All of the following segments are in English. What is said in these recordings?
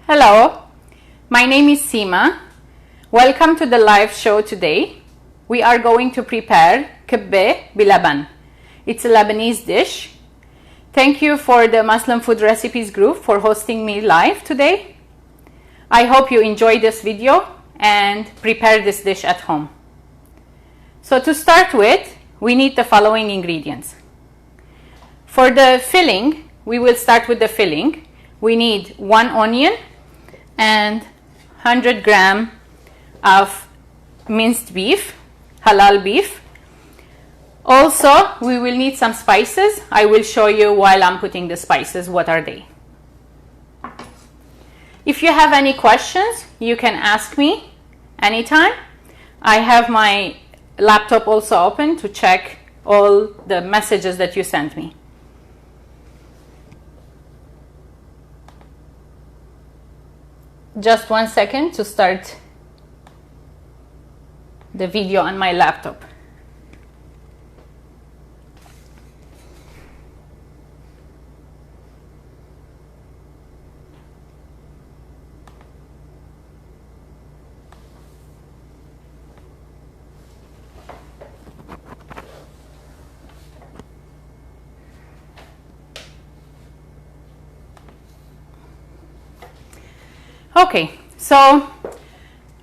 Hello, my name is Sima. Welcome to the live show today. We are going to prepare Kibbeh Laban. It's a Lebanese dish. Thank you for the Muslim Food Recipes group for hosting me live today. I hope you enjoy this video and prepare this dish at home. So to start with, we need the following ingredients. For the filling, we will start with the filling. We need 1 onion and 100 grams of minced beef, halal beef. Also, we will need some spices. I will show you while I'm putting the spices what are they. If you have any questions, you can ask me anytime. I have my laptop also open to check all the messages that you sent me. Just 1 second to start the video on my laptop. Okay, so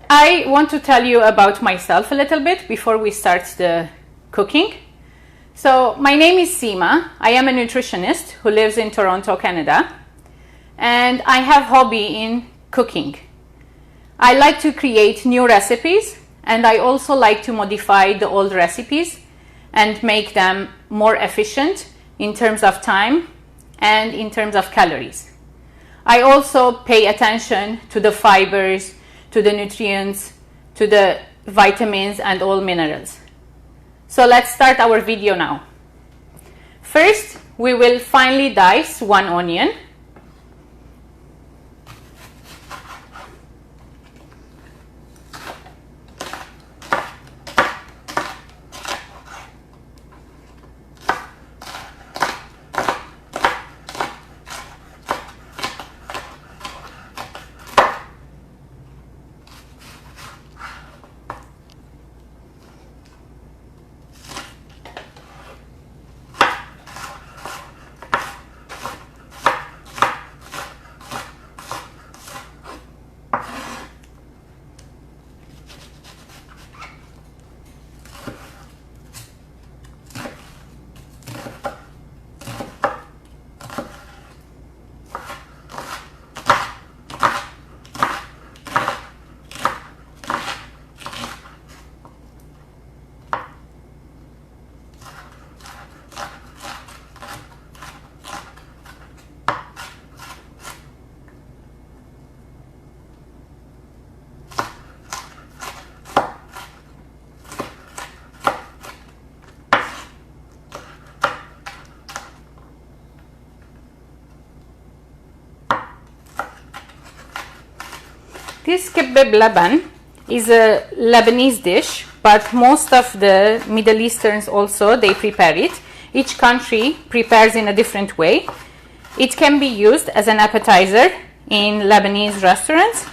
I want to tell you about myself a little bit before we start the cooking. So my name is Sima. I am a nutritionist who lives in Toronto, Canada, and I have hobby in cooking. I like to create new recipes, and I also like to modify the old recipes and make them more efficient in terms of time and in terms of calories. I also pay attention to the fibers, to the nutrients, to the vitamins and all minerals. So let's start our video now. First, we will finely dice 1 onion. This Kibbeh Laban is a Lebanese dish, but most of the Middle Easterns also, they prepare it. Each country prepares in a different way. It can be used as an appetizer in Lebanese restaurants.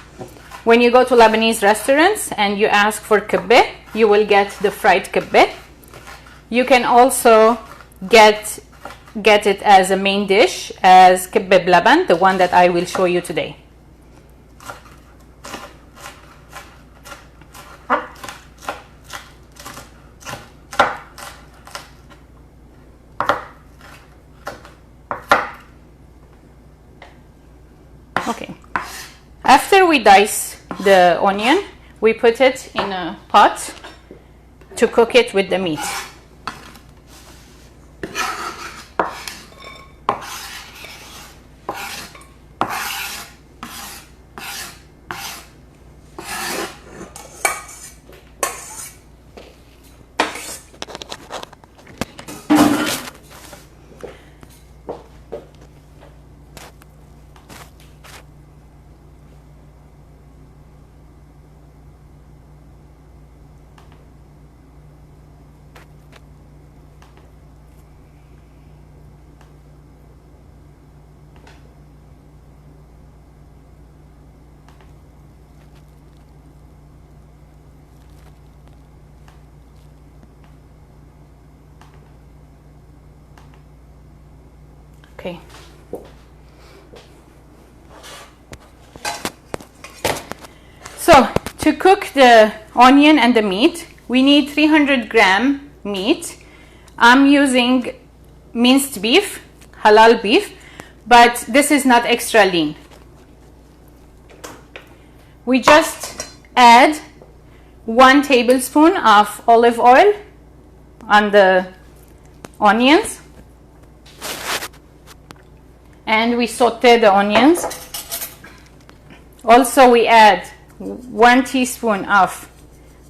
When you go to Lebanese restaurants and you ask for kibbeh, you will get the fried kibbeh. You can also get it as a main dish as Kibbeh Laban, the one that I will show you today. Okay, after we dice the onion, we put it in a pot to cook it with the meat. Okay. So to cook the onion and the meat, we need 300-gram meat. I'm using minced beef, halal beef, but this is not extra lean. We just add 1 tablespoon of olive oil on the onions, and we saute the onions. Also, we add 1 teaspoon of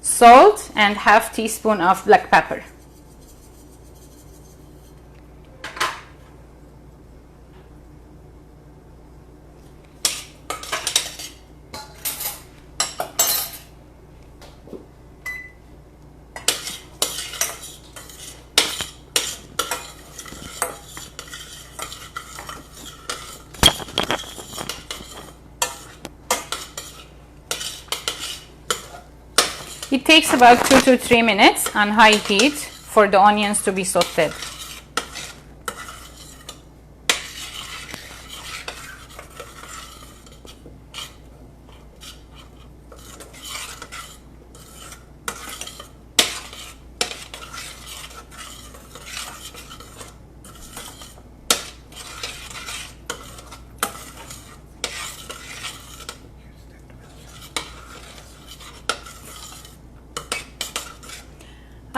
salt and half teaspoon of black pepper. It takes about 2 to 3 minutes on high heat for the onions to be sauteed.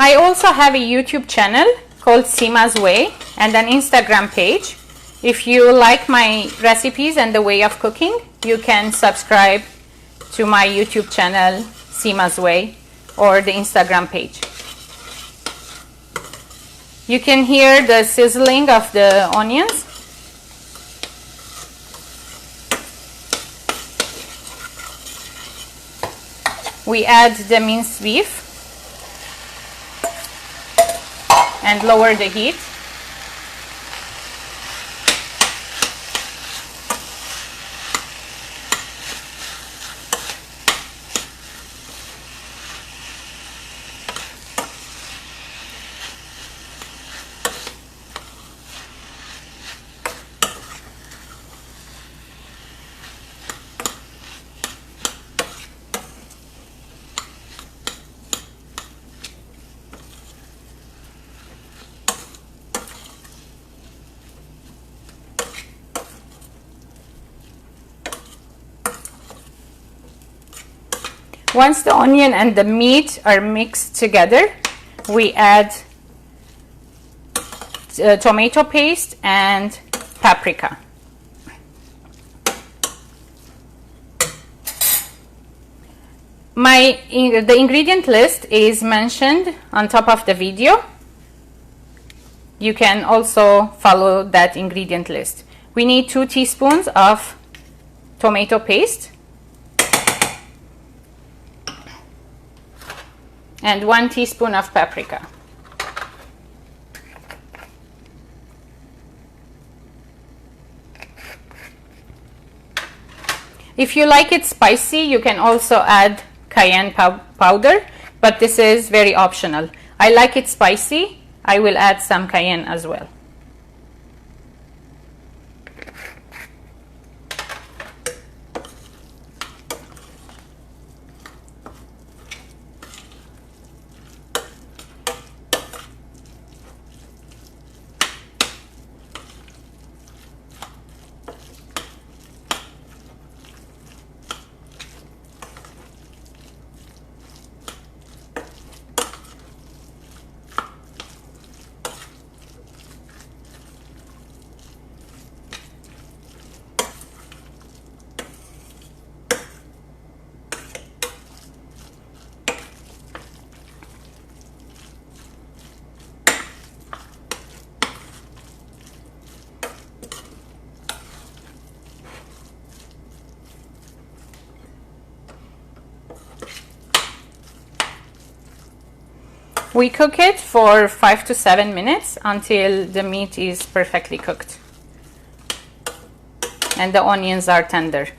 I also have a YouTube channel called Seema's Way and an Instagram page. If you like my recipes and the way of cooking, you can subscribe to my YouTube channel, Seema's Way, or the Instagram page. You can hear the sizzling of the onions. We add the minced beef and lower the heat. Once the onion and the meat are mixed together, we add tomato paste and paprika. The ingredient list is mentioned on top of the video. You can also follow that ingredient list. We need 2 teaspoons of tomato paste and 1 teaspoon of paprika. If you like it spicy, you can also add cayenne powder, but this is very optional. I like it spicy. I will add some cayenne as well. We cook it for 5 to 7 minutes until the meat is perfectly cooked and the onions are tender.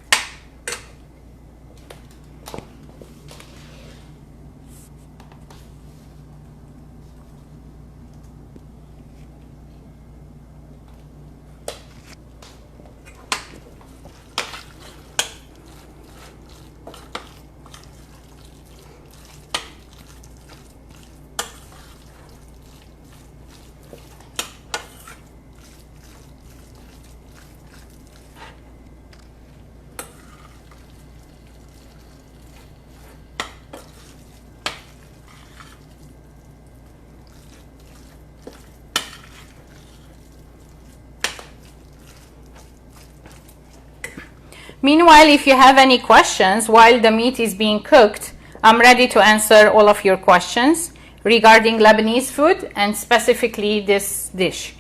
Meanwhile, if you have any questions while the meat is being cooked, I'm ready to answer all of your questions regarding Lebanese food and specifically this dish.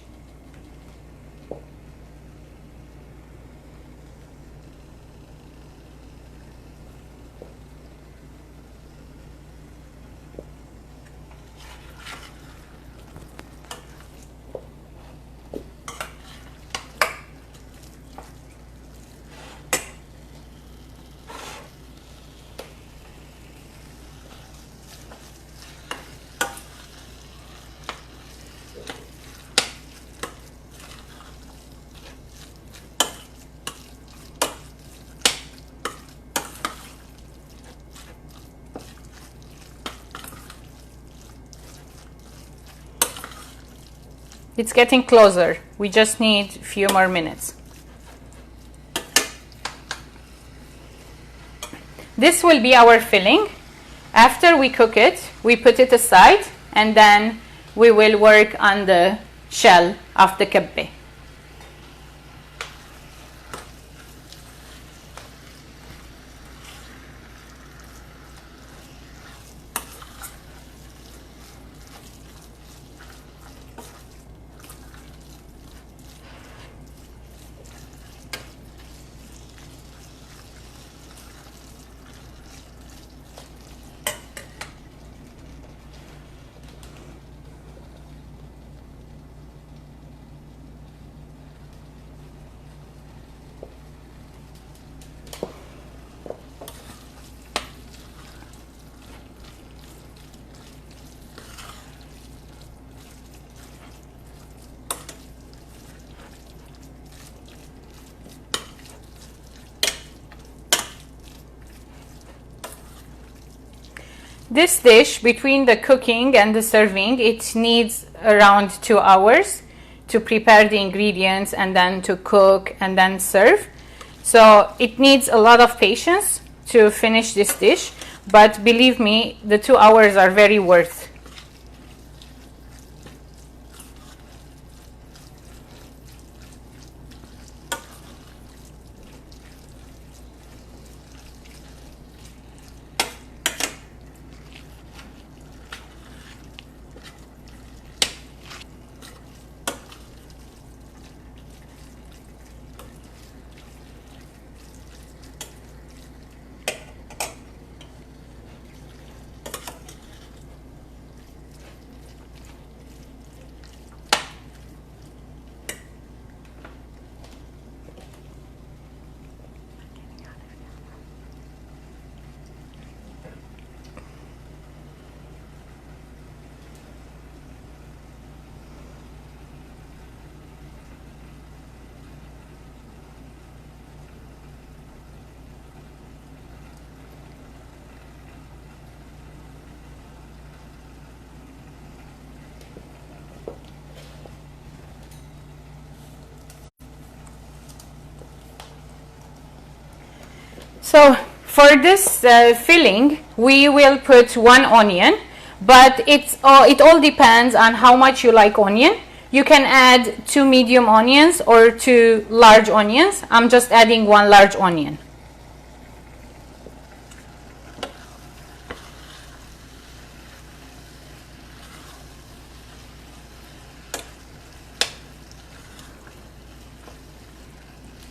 It's getting closer. We just need a few more minutes. This will be our filling. After we cook it, we put it aside and then we will work on the shell of the kibbeh. This dish, between the cooking and the serving, it needs around 2 hours to prepare the ingredients and then to cook and then serve. So it needs a lot of patience to finish this dish, but believe me, the 2 hours are very worth. So for this filling, we will put 1 onion, but it all depends on how much you like onion. You can add 2 medium onions or 2 large onions. I'm just adding 1 large onion.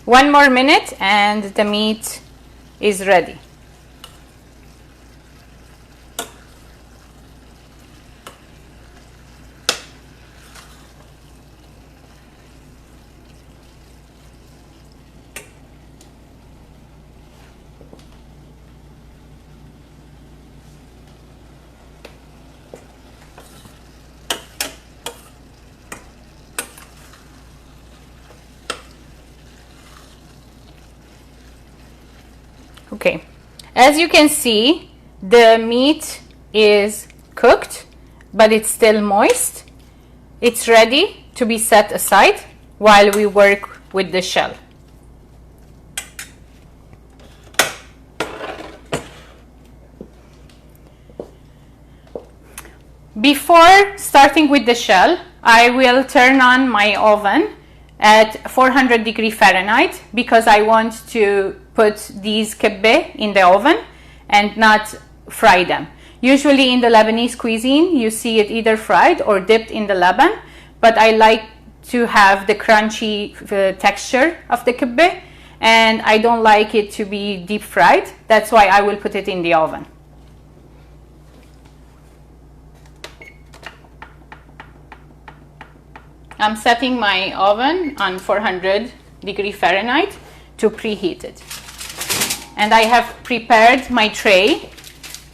One more minute and the meat is ready. Okay, as you can see, the meat is cooked, but it's still moist. It's ready to be set aside while we work with the shell. Before starting with the shell, I will turn on my oven at 400 degrees Fahrenheit because I want to put these kibbeh in the oven and not fry them. Usually in the Lebanese cuisine, you see it either fried or dipped in the Laban, but I like to have the crunchy texture of the kibbeh, and I don't like it to be deep fried. That's why I will put it in the oven. I'm setting my oven on 400 degrees Fahrenheit to preheat it. And I have prepared my tray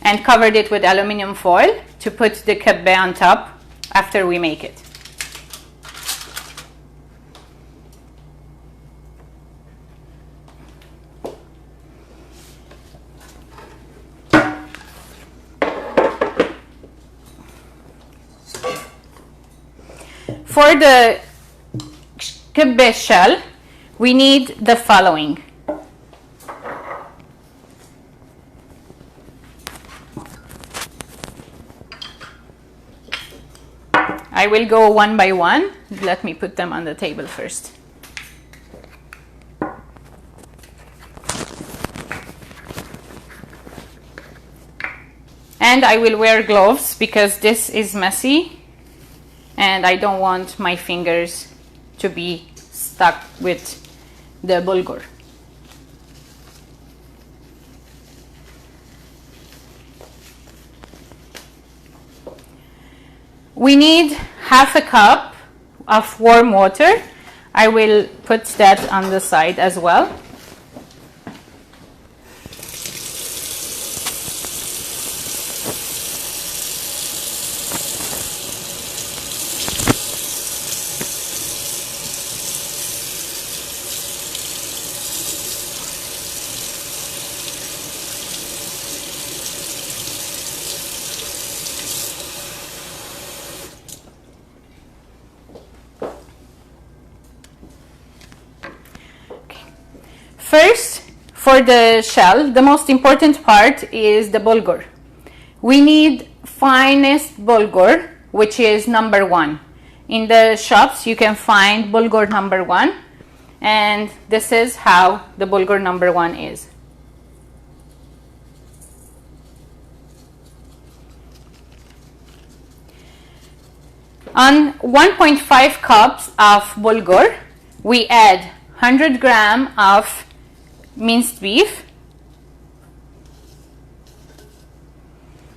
and covered it with aluminum foil to put the kibbeh on top after we make it. For the kibbeh shell, we need the following. I will go one by one. Let me put them on the table first. And I will wear gloves because this is messy and I don't want my fingers to be stuck with the bulgur. We need half a cup of warm water. I will put that on the side as well. First, for the shell, the most important part is the bulgur. We need finest bulgur, which is number 1. In the shops, you can find bulgur number 1, and this is how the bulgur number 1 is. On 1.5 cups of bulgur, we add 100 grams of minced beef.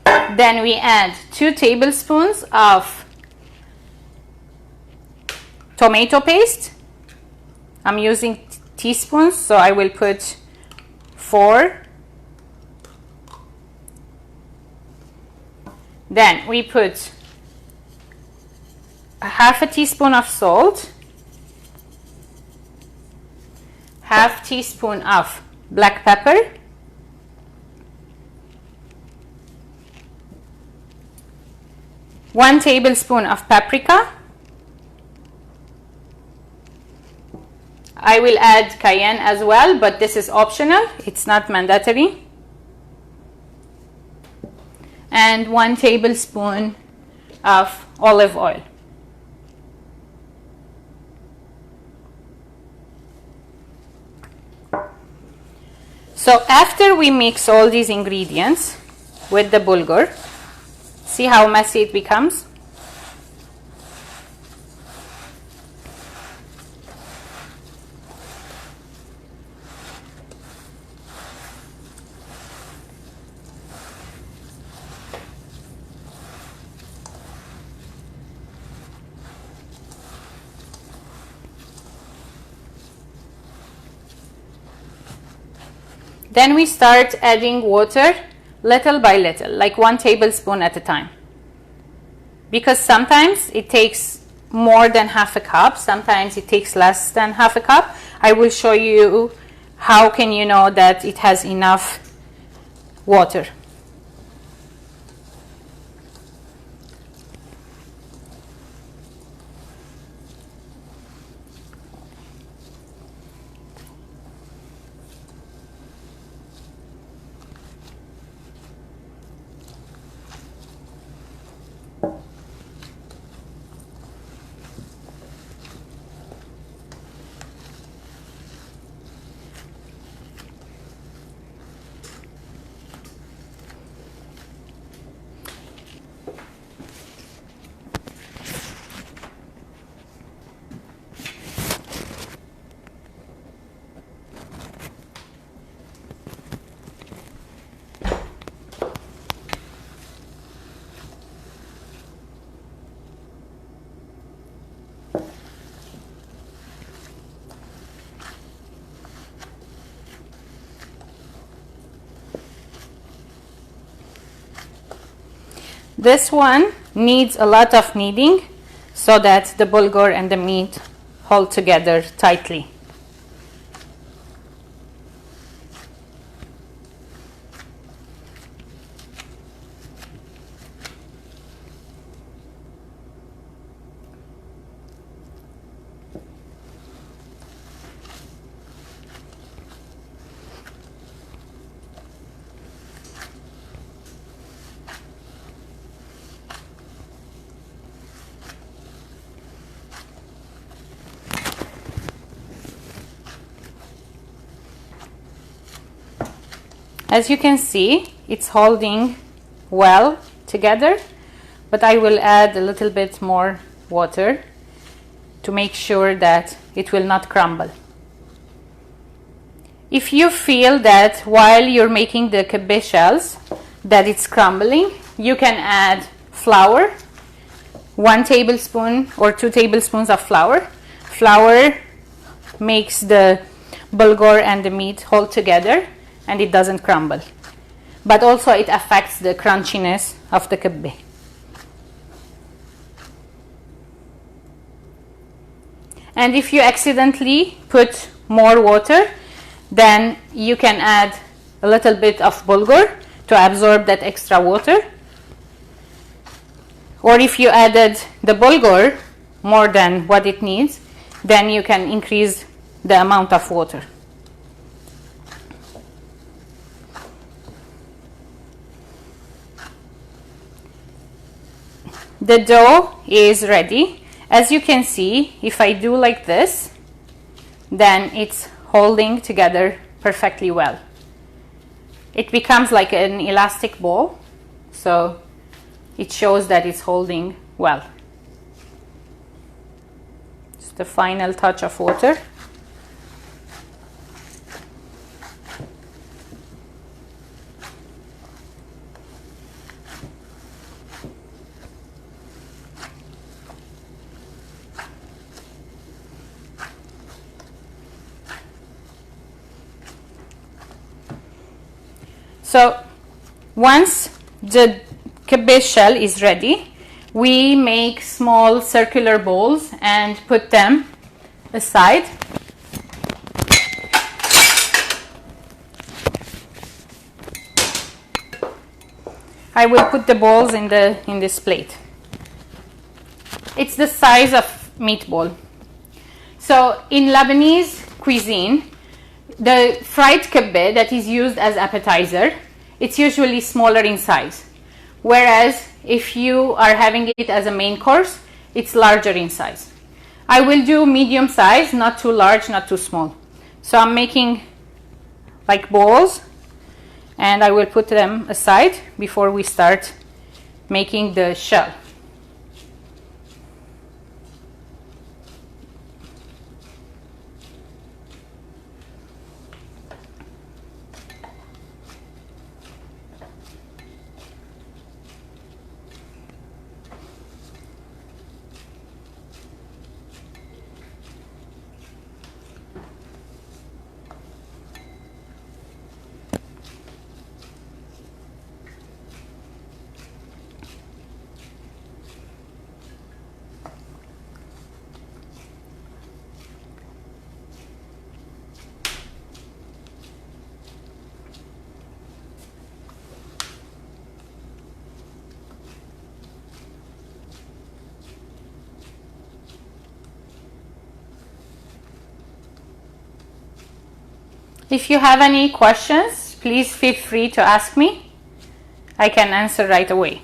Then we add 2 tablespoons of tomato paste. I'm using teaspoons, so I will put 4. Then we put half a teaspoon of salt, half teaspoon of black pepper, one tablespoon of paprika. I will add cayenne as well, but this is optional, it's not mandatory. And 1 tablespoon of olive oil. So after we mix all these ingredients with the bulgur, see how messy it becomes? Then we start adding water little by little, like 1 tablespoon at a time. Because sometimes it takes more than half a cup, sometimes it takes less than half a cup. I will show you how can you know that it has enough water. This one needs a lot of kneading so that the bulgur and the meat hold together tightly. As you can see, it's holding well together, but I will add a little bit more water to make sure that it will not crumble. If you feel that while you're making the kibbeh shells that it's crumbling, you can add flour, 1 tablespoon or 2 tablespoons of flour. Flour makes the bulgur and the meat hold together and it doesn't crumble, but also it affects the crunchiness of the kibbeh. And if you accidentally put more water, then you can add a little bit of bulgur to absorb that extra water. Or if you added the bulgur more than what it needs, then you can increase the amount of water. The dough is ready. As you can see, if I do like this, then it's holding together perfectly well. It becomes like an elastic ball, so it shows that it's holding well. Just the final touch of water. So once the kibbeh shell is ready, we make small circular bowls and put them aside. I will put the balls in this plate. It's the size of meatball. So in Lebanese cuisine, the fried kibbeh that is used as appetizer, it's usually smaller in size. Whereas if you are having it as a main course, it's larger in size. I will do medium size, not too large, not too small. So I'm making like balls and I will put them aside before we start making the shell. If you have any questions, please feel free to ask me. I can answer right away.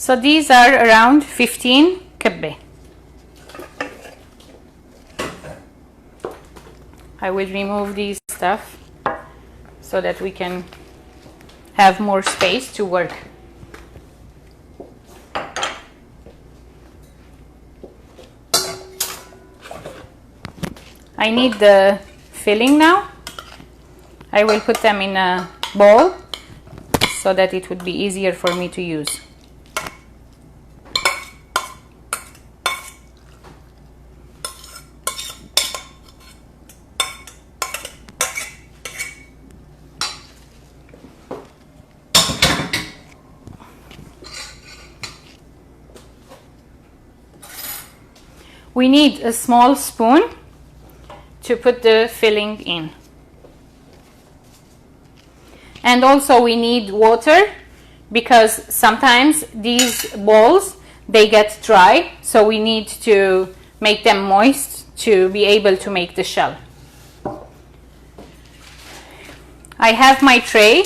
So these are around 15 kibbeh. I will remove these stuff so that we can have more space to work. I need the filling now. I will put them in a bowl so that it would be easier for me to use. We need a small spoon to put the filling in. And also we need water, because sometimes these balls, they get dry, so we need to make them moist to be able to make the shell. I have my tray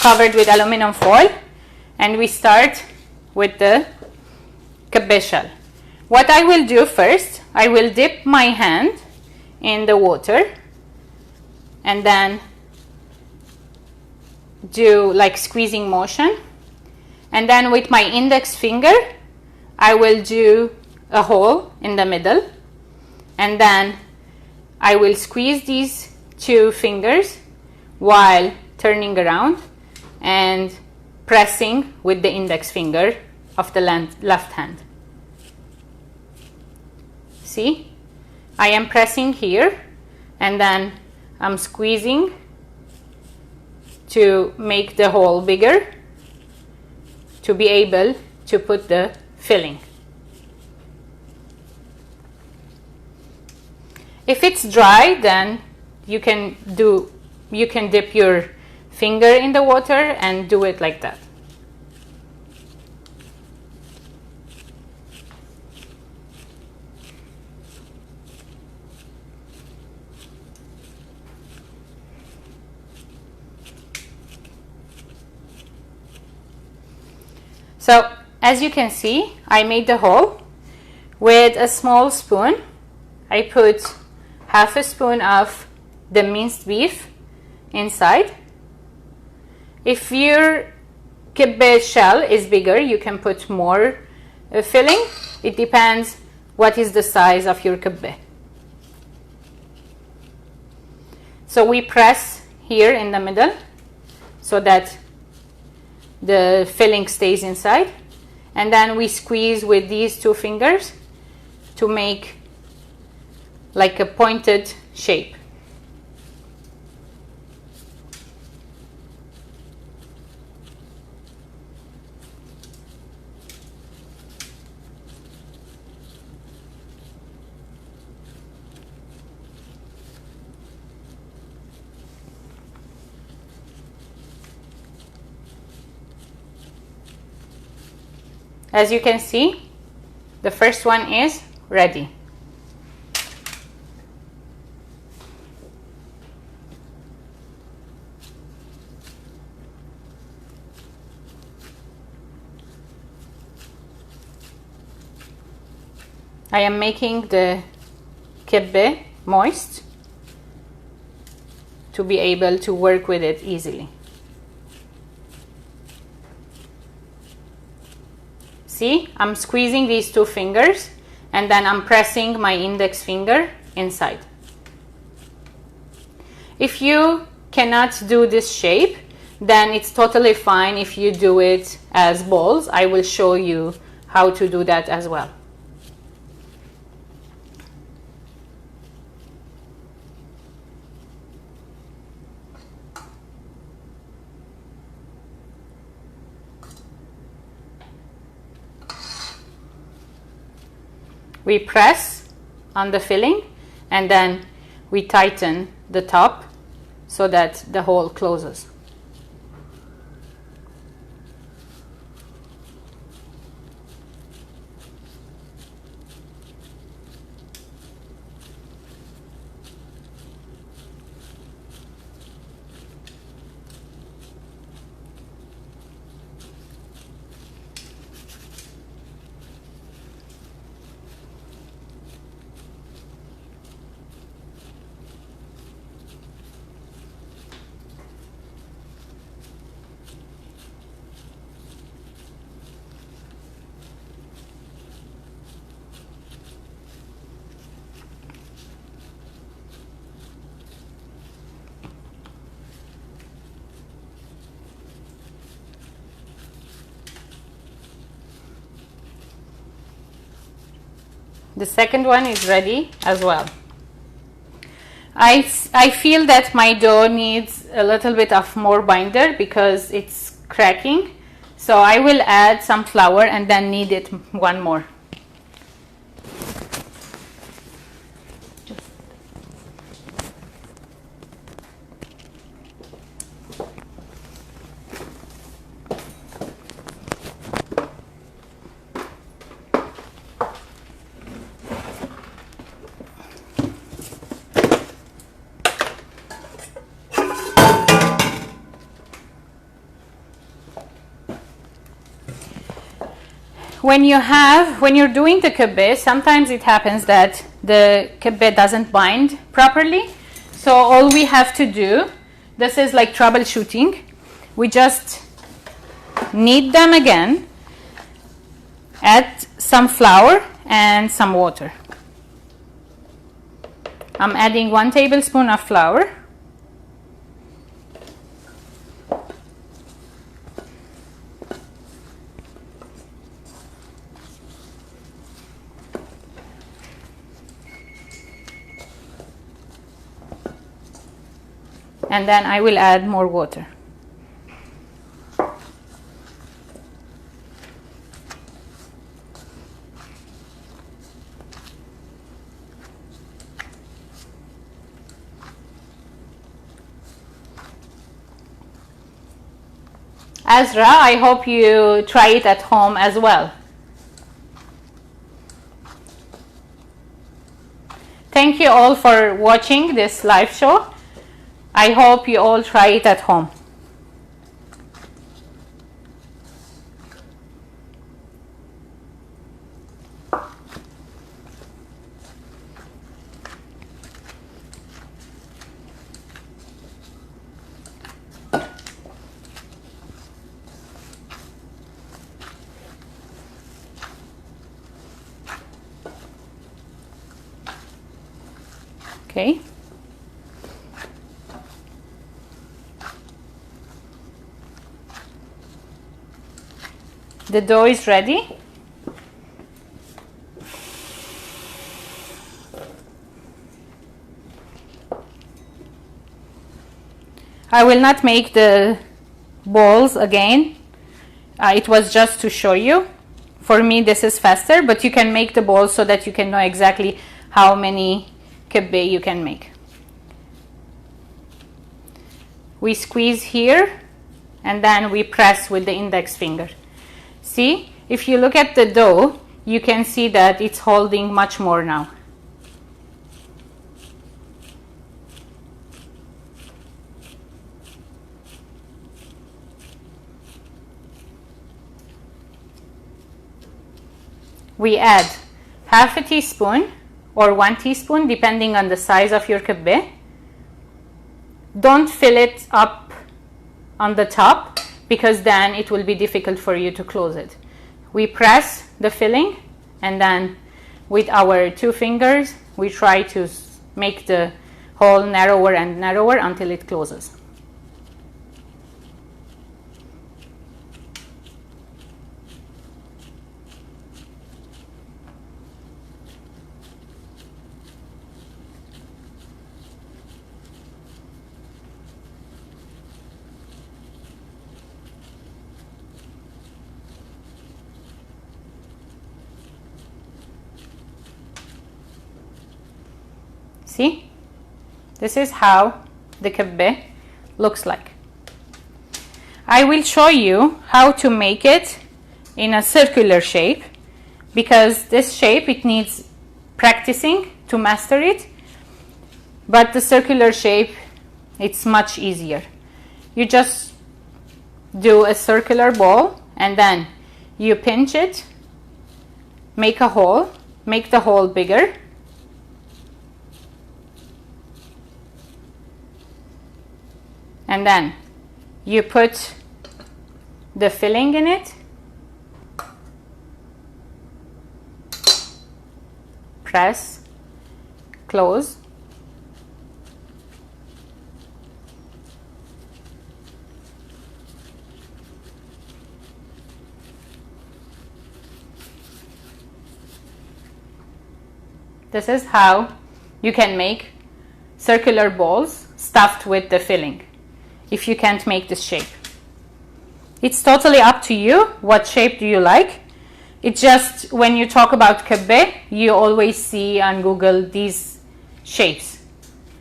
covered with aluminum foil, and we start with the kibbeh shell. What I will do first, I will dip my hand in the water and then do like squeezing motion, and then with my index finger I will do a hole in the middle, and then I will squeeze these two fingers while turning around and pressing with the index finger of the left hand. See, I am pressing here and then I'm squeezing to make the hole bigger to be able to put the filling. If it's dry, then you can dip your finger in the water and do it like that. So as you can see, I made the hole. With a small spoon, I put half a spoon of the minced beef inside. If your kibbeh shell is bigger, you can put more filling. It depends what is the size of your kibbeh. So we press here in the middle so that the filling stays inside, and then we squeeze with these two fingers to make like a pointed shape. As you can see, the first one is ready. I am making the kibbeh moist to be able to work with it easily. See, I'm squeezing these two fingers and then I'm pressing my index finger inside. If you cannot do this shape, then it's totally fine if you do it as balls. I will show you how to do that as well. We press on the filling and then we tighten the top so that the hole closes. The second one is ready as well. I feel that my dough needs a little bit of more binder because it's cracking. So I will add some flour and then knead it one more. When you're doing the kibbeh, sometimes it happens that the kibbeh doesn't bind properly. So all we have to do, this is like troubleshooting. We just knead them again, add some flour and some water. I'm adding 1 tablespoon of flour. And then I will add more water. Azra, I hope you try it at home as well. Thank you all for watching this live show. I hope you all try it at home. Okay. The dough is ready. I will not make the balls again. It was just to show you. For me, this is faster, but you can make the balls so that you can know exactly how many kibbeh you can make. We squeeze here and then we press with the index finger. See, if you look at the dough, you can see that it's holding much more now. We add half a teaspoon or 1 teaspoon depending on the size of your kibbeh. Don't fill it up on the top because then it will be difficult for you to close it. We press the filling and then with our 2 fingers we try to make the hole narrower and narrower until it closes. See, this is how the kibbeh looks like. I will show you how to make it in a circular shape because this shape, it needs practicing to master it, but the circular shape, it's much easier. You just do a circular ball and then you pinch it, make a hole, make the hole bigger, and then you put the filling in it, press, close, This is how you can make circular balls stuffed with the filling if you can't make this shape. It's totally up to you. What shape do you like? It's just when you talk about kibbeh, you always see on Google these shapes.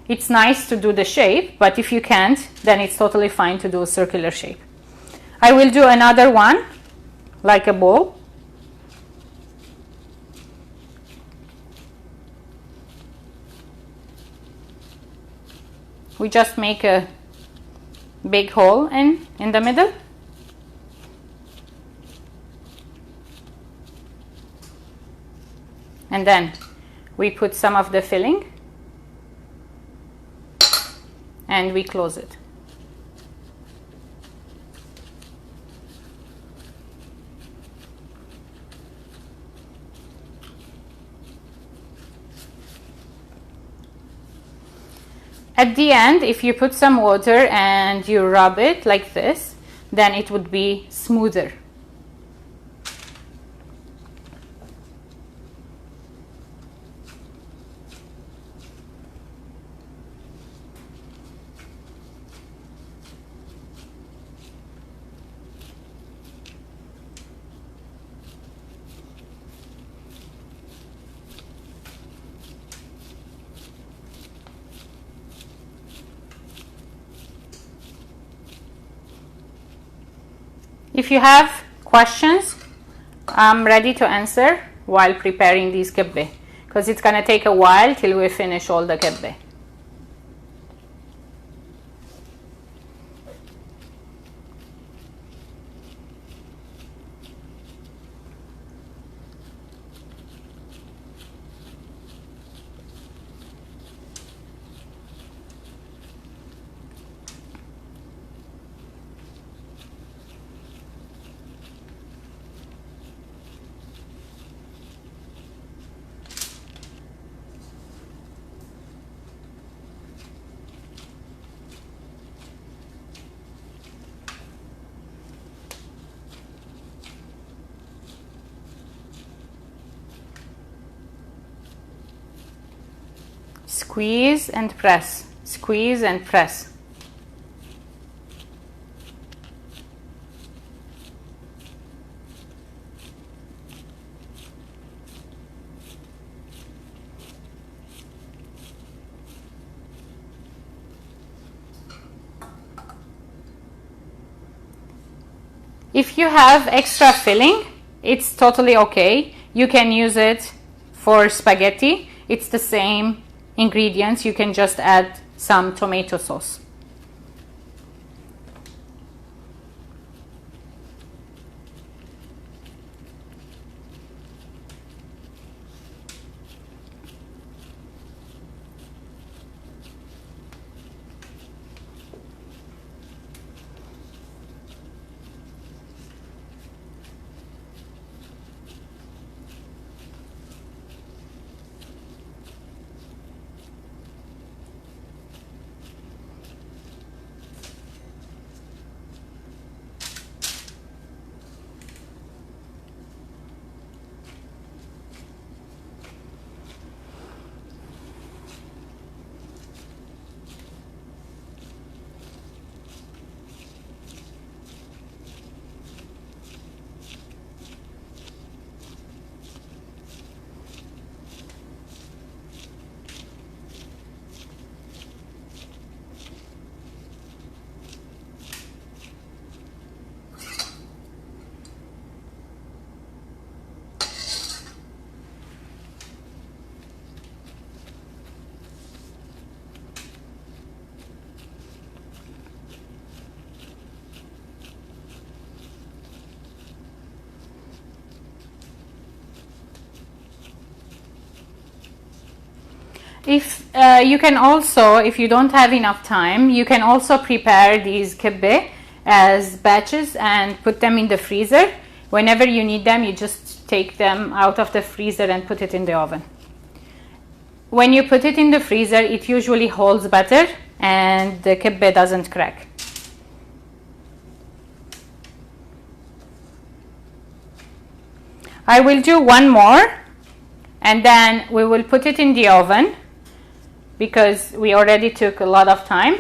It's nice to do the shape, but if you can't, then it's totally fine to do a circular shape. I will do another one, like a ball. We just make a big hole in the middle. And then we put some of the filling and we close it. At the end, if you put some water and you rub it like this, then it would be smoother. If you have questions, I'm ready to answer while preparing these kibbeh, because it's going to take a while till we finish all the kibbeh. Squeeze and press, squeeze and press. If you have extra filling, it's totally okay. You can use it for spaghetti. It's the same ingredients. You can just add some tomato sauce. If you can also, if you don't have enough time, you can also prepare these kibbeh as batches and put them in the freezer. Whenever you need them, you just take them out of the freezer and put it in the oven. When you put it in the freezer, it usually holds better and the kibbeh doesn't crack. I will do one more and then we will put it in the oven because we already took a lot of time,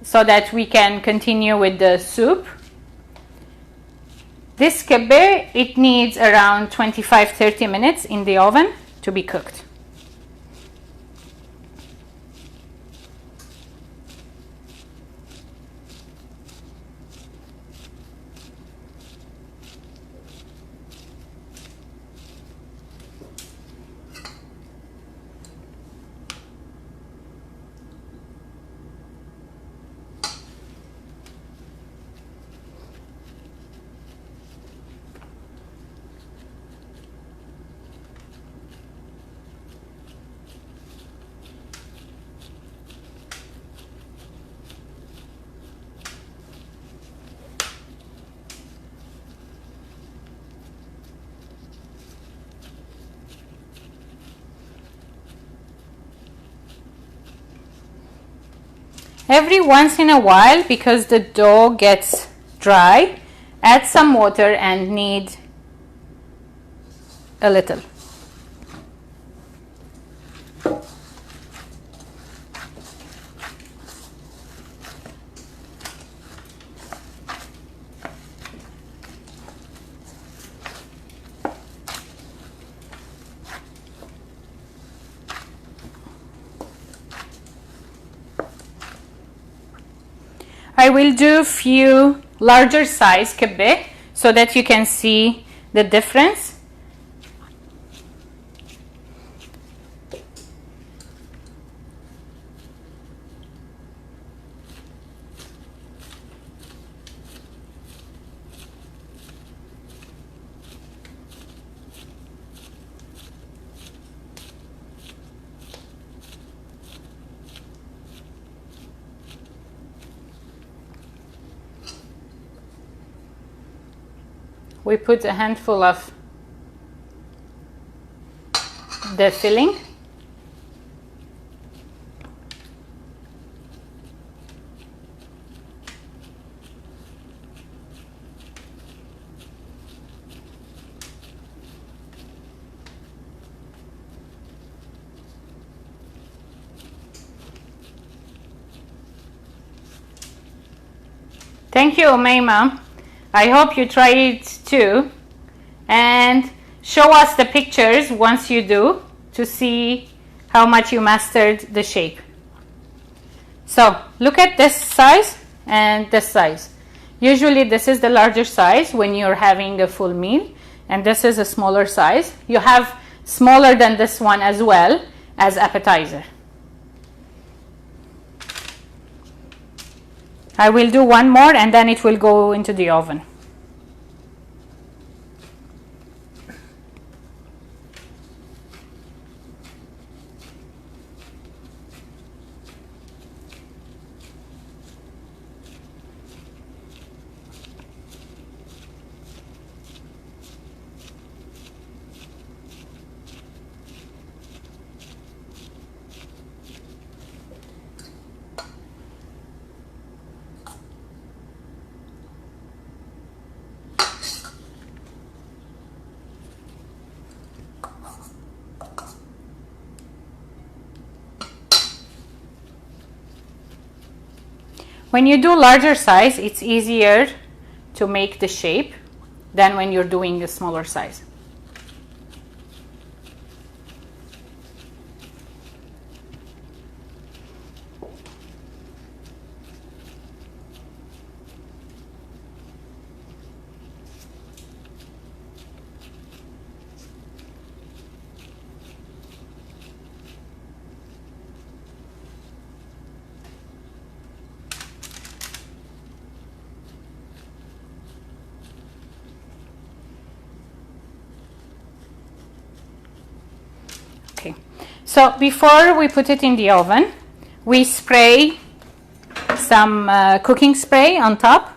so that we can continue with the soup. This kibbeh, it needs around 25-30 minutes in the oven to be cooked. Every once in a while, because the dough gets dry, add some water and knead a little. I will do few larger size kibbeh so that you can see the difference. We put a handful of the filling. Thank you, Umayma. I hope you try it too, and show us the pictures once you do to see how much you mastered the shape. So look at this size and this size. Usually this is the larger size when you're having a full meal, and this is a smaller size. You have smaller than this one as well as appetizer. I will do one more and then it will go into the oven. When you do larger size, it's easier to make the shape than when you're doing a smaller size. Okay, so before we put it in the oven, we spray some cooking spray on top.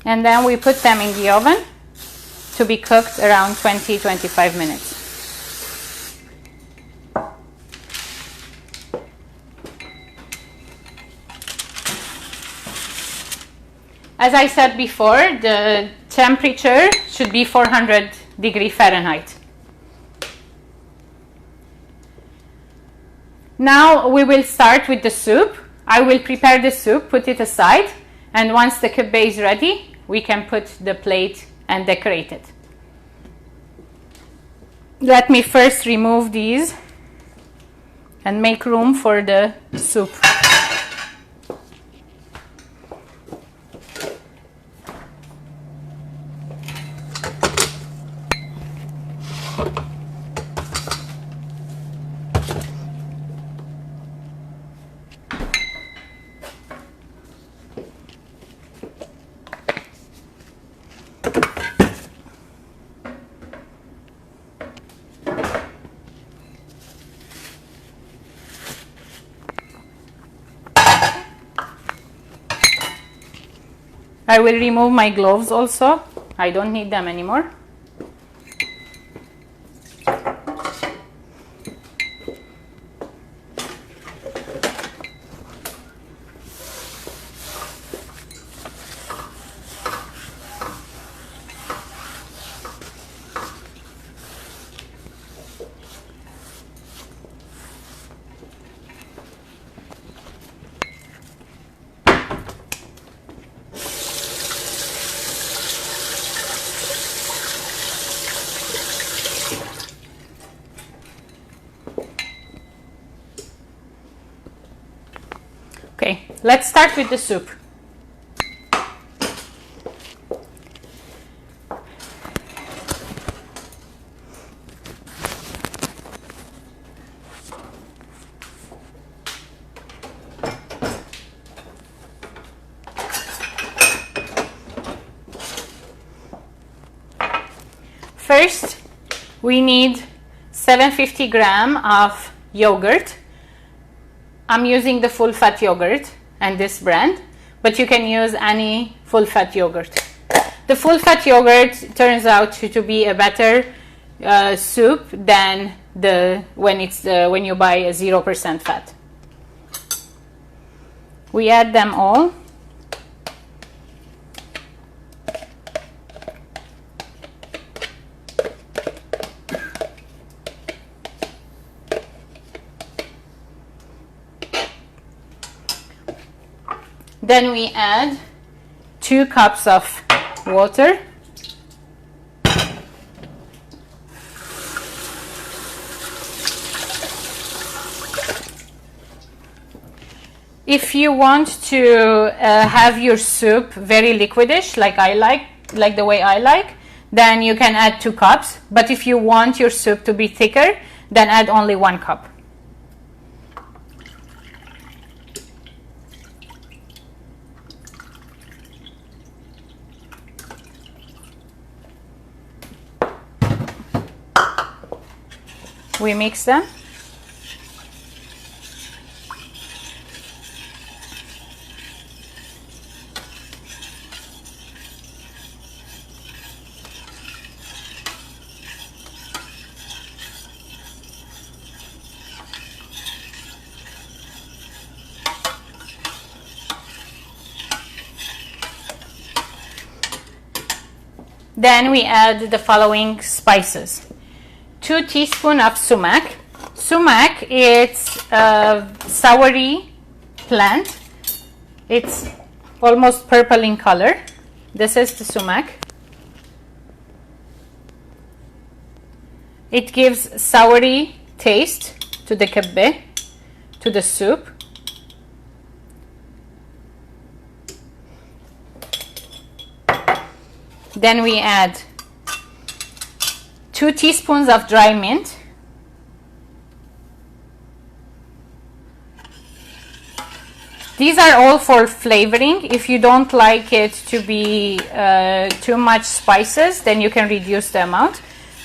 And then we put them in the oven to be cooked around 20-25 minutes. As I said before, the temperature should be 400 degrees Fahrenheit. Now we will start with the soup. I will prepare the soup, put it aside, and once the kibbeh is ready, we can put the plate and decorate it. Let me first remove these and make room for the soup. I will remove my gloves also. I don't need them anymore. Okay, let's start with the soup. First, we need 750 grams of yogurt. I'm using the full fat yogurt and this brand, but you can use any full fat yogurt. The full fat yogurt turns out to be a better soup than when you buy a 0% fat. We add them all. Then we add 2 cups of water. If you want to have your soup very liquidish, like the way I like, then you can add 2 cups. But if you want your soup to be thicker, then add only 1 cup. We mix them. Then we add the following spices. 2 teaspoons of sumac. Sumac is a soury plant. It's almost purple in color. This is the sumac. It gives soury taste to the kibbeh, to the soup. Then we add 2 teaspoons of dry mint. These are all for flavoring. If you don't like it to be too much spices, then you can reduce the amount.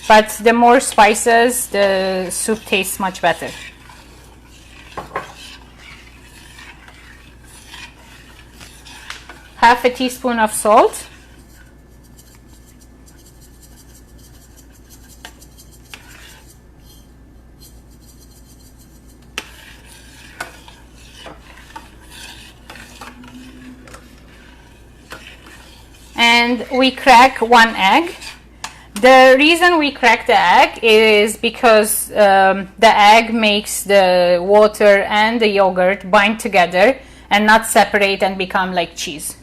But the more spices, the soup tastes much better. Half a teaspoon of salt. and we crack one egg. The reason we crack the egg is because the egg makes the water and the yogurt bind together and not separate and become like cheese.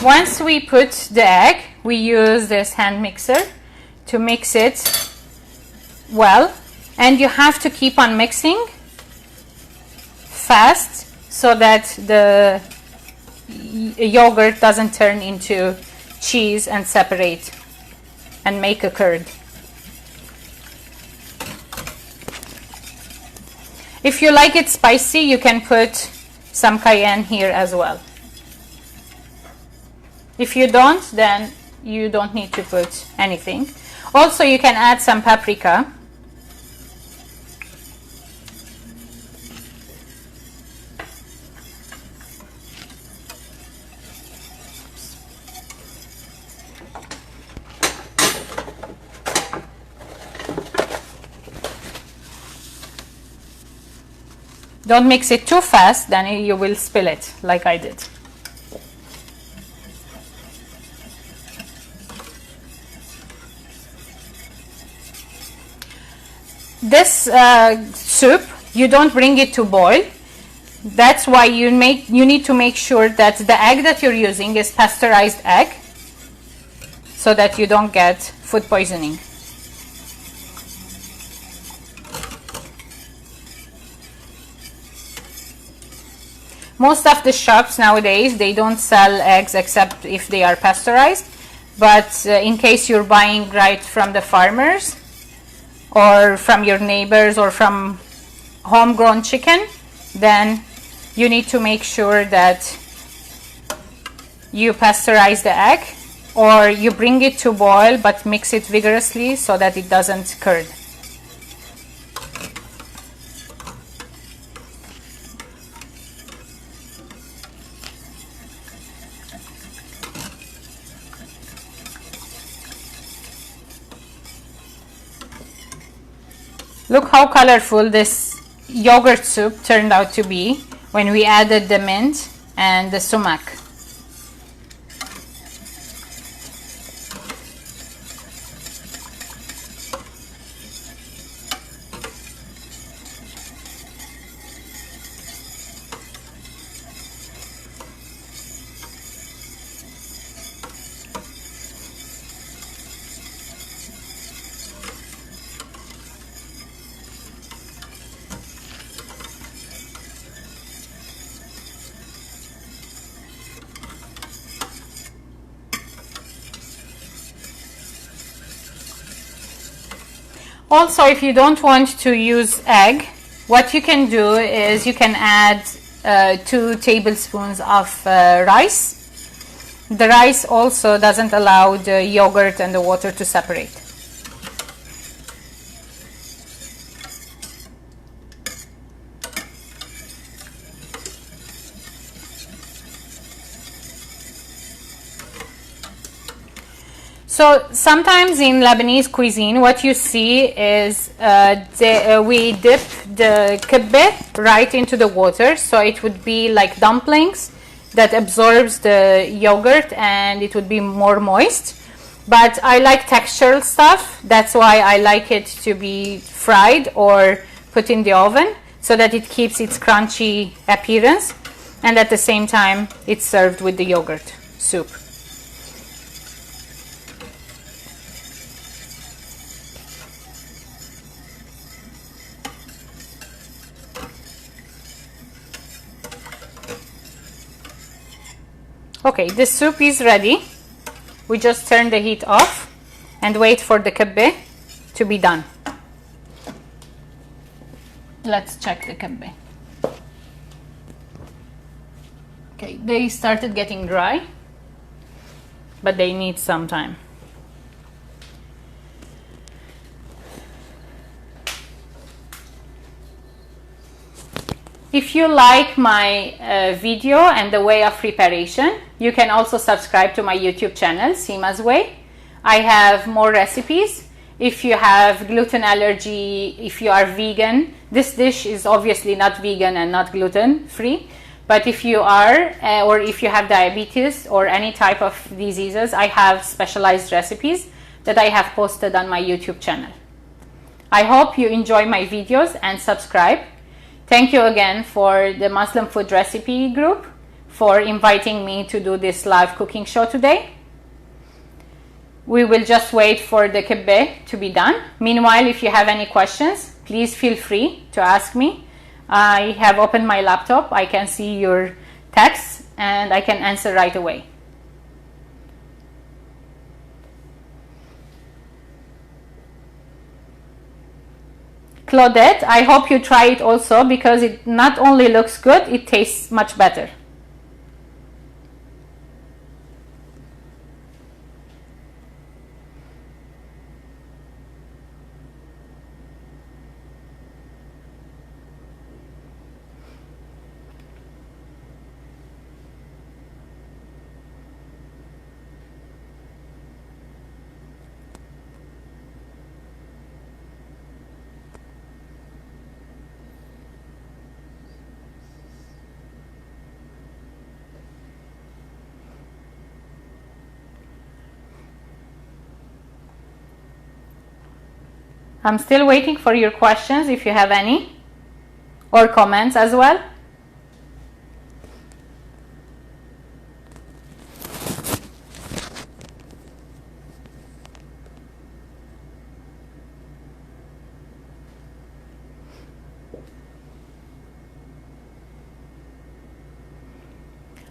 Once we put the egg, we use this hand mixer to mix it well, and you have to keep on mixing fast so that the yogurt doesn't turn into cheese and separate and make a curd. If you like it spicy, you can put some cayenne here as well. If you don't, then you don't need to put anything. Also, you can add some paprika. Don't mix it too fast, then you will spill it like I did. This soup, you don't bring it to boil. That's why you need to make sure that the egg that you're using is pasteurized egg, so that you don't get food poisoning. Most of the shops nowadays, they don't sell eggs except if they are pasteurized, but in case you're buying right from the farmers or from your neighbors or from homegrown chicken, then you need to make sure that you pasteurize the egg, or you bring it to boil but mix it vigorously so that it doesn't curd. Look how colorful this yogurt soup turned out to be when we added the mint and the sumac. Also, if you don't want to use egg, what you can do is you can add 2 tablespoons of rice. The rice also doesn't allow the yogurt and the water to separate. So sometimes in Lebanese cuisine, what you see is we dip the kibbeh right into the water, so it would be like dumplings that absorbs the yogurt and it would be more moist. But I like textural stuff, that's why I like it to be fried or put in the oven so that it keeps its crunchy appearance, and at the same time it's served with the yogurt soup. Okay, this soup is ready. We just turn the heat off and wait for the kibbeh to be done. Let's check the kibbeh. Okay, they started getting dry, but they need some time. If you like my video and the way of preparation, you can also subscribe to my YouTube channel, Seema's Way. I have more recipes. If you have gluten allergy, if you are vegan, this dish is obviously not vegan and not gluten free. But if you are, or if you have diabetes or any type of diseases, I have specialized recipes that I have posted on my YouTube channel. I hope you enjoy my videos and subscribe. Thank you again for the Muslim Food Recipe Group for inviting me to do this live cooking show today. We will just wait for the kibbeh to be done. Meanwhile, if you have any questions, please feel free to ask me. I have opened my laptop. I can see your texts and I can answer right away. Claudette, I hope you try it also because it not only looks good, it tastes much better. I'm still waiting for your questions if you have any, or comments as well.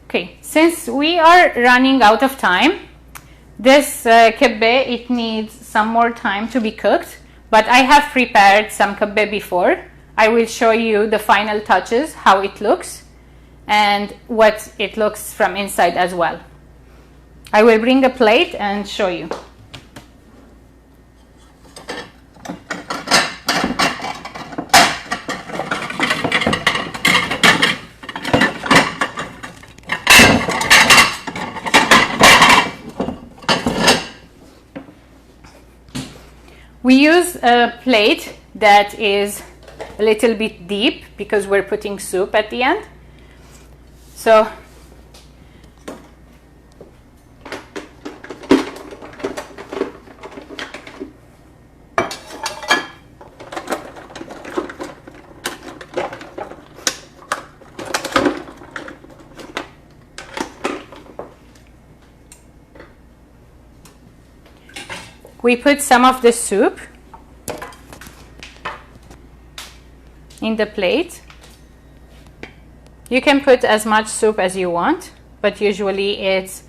Okay, since we are running out of time, this kibbeh, it needs some more time to be cooked. But I have prepared some kibbeh before. I will show you the final touches, how it looks, and what it looks from inside as well. I will bring a plate and show you. We use a plate that is a little bit deep because we're putting soup at the end. So we put some of the soup in the plate. You can put as much soup as you want, but usually it's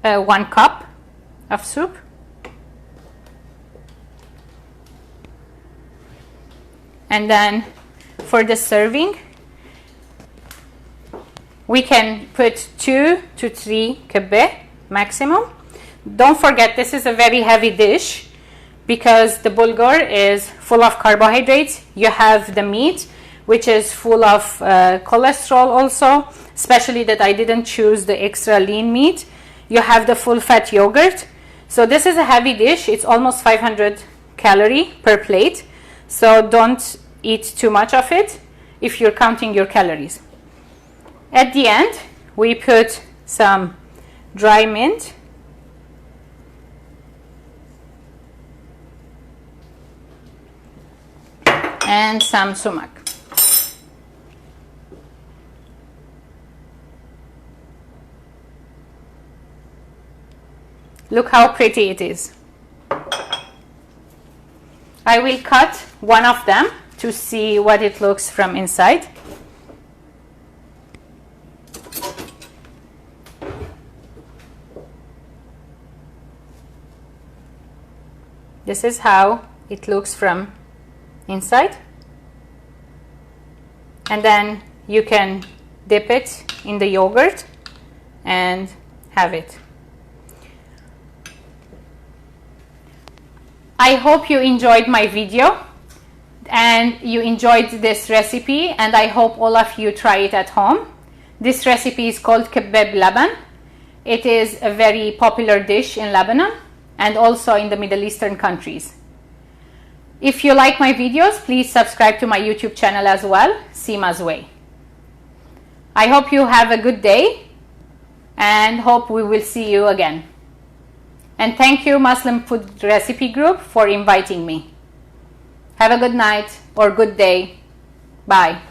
1 cup of soup. And then for the serving, we can put 2 to 3 kibbeh maximum. Don't forget, this is a very heavy dish because the bulgur is full of carbohydrates. You have the meat, which is full of cholesterol also, especially that I didn't choose the extra lean meat. You have the full fat yogurt. So this is a heavy dish. It's almost 500 calories per plate. So don't eat too much of it if you're counting your calories. At the end, we put some dry mint. And some sumac. Look how pretty it is. I will cut one of them to see what it looks from inside. This is how it looks from inside, and then you can dip it in the yogurt and have it. I hope you enjoyed my video. and you enjoyed this recipe, and I hope all of you try it at home. This recipe is called Kibbeh Laban. It is a very popular dish in Lebanon and also in the Middle Eastern countries. If you like my videos, please subscribe to my YouTube channel as well, Seema's Way. I hope you have a good day and hope we will see you again. And thank you, Muslim Food Recipe Group, for inviting me. Have a good night or good day. Bye.